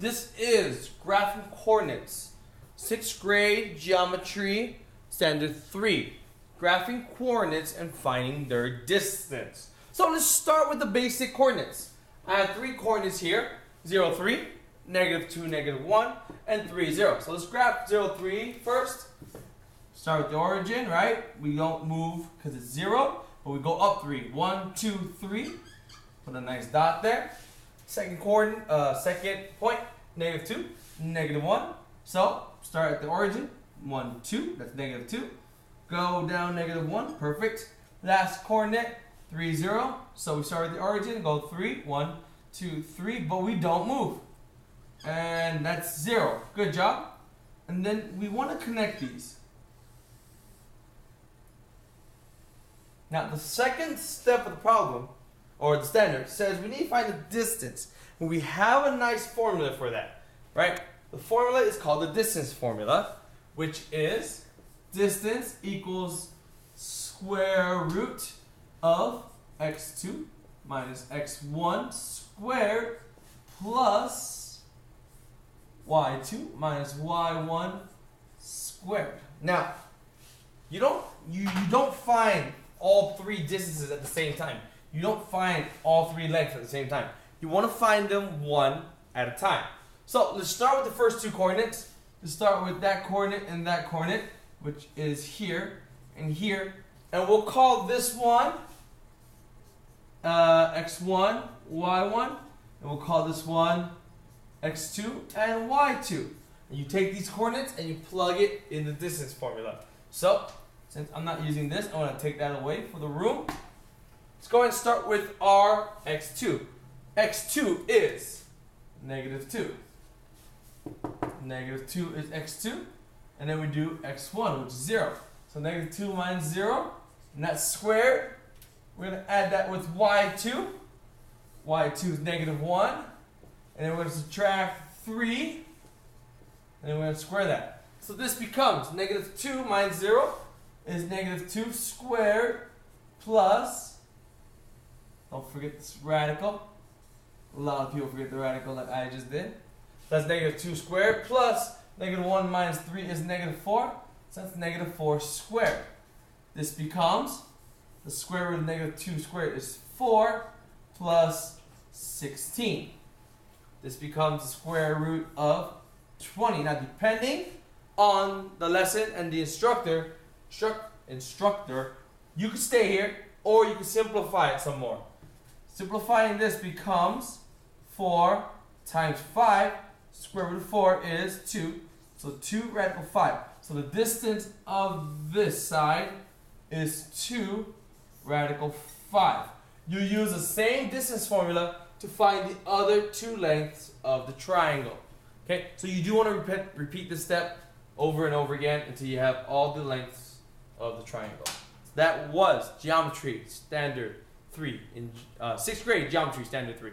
This is graphing coordinates, 6th grade geometry, standard 3. Graphing coordinates and finding their distance. So let's start with the basic coordinates. I have 3 coordinates here, 0, 3, -2, -1, and 3, 0. So let's graph 0, 3 first. Start with the origin, right? We don't move because it's 0, but we go up 3. 1, 2, 3. Put a nice dot there. Second point, -2, -1. So start at the origin, 1, 2. That's -2. Go down -1. Perfect. Last coordinate, 3, 0. So we start at the origin, go 3, 1, 2, 3, but we don't move. And that's 0. Good job. And then we want to connect these. Now the second step of the problem, or the standard, says we need to find the distance. And we have a nice formula for that, right? The formula is called the distance formula, which is distance equals square root of x2 minus x1 squared plus y2 minus y1 squared. Now, you don't find all 3 distances at the same time. You don't find all 3 lengths at the same time. You want to find them one at a time. So let's start with the first 2 coordinates. Let's start with that coordinate and that coordinate, which is here and here. And we'll call this one x1, y1. And we'll call this one x2 and y2. And you take these coordinates and you plug it in the distance formula. So, since I'm not using this, I want to take that away for the room. Let's go ahead and start with our x2. x2 is -2. -2 is x2. And then we do x1, which is 0. So -2 minus 0, and that's squared. We're going to add that with y2. y2 is -1. And then we're going to subtract 3. And then we're going to square that. So this becomes -2 minus 0 is -2 squared plus, don't forget this radical. A lot of people forget the radical like I just did. That's -2 squared plus -1 minus 3 is -4. So that's -4 squared. This becomes, the square root of -2 squared is 4 plus 16. This becomes the square root of 20. Now depending on the lesson and the instructor, you can stay here or you can simplify it some more. Simplifying this becomes 4 times 5. Square root of 4 is 2. So 2 radical 5. So the distance of this side is 2 radical 5. You use the same distance formula to find the other 2 lengths of the triangle. Okay, so you do want to repeat this step over and over again until you have all the lengths of the triangle. That was Geometry Standard 3 in 6th grade Geometry Standard 3.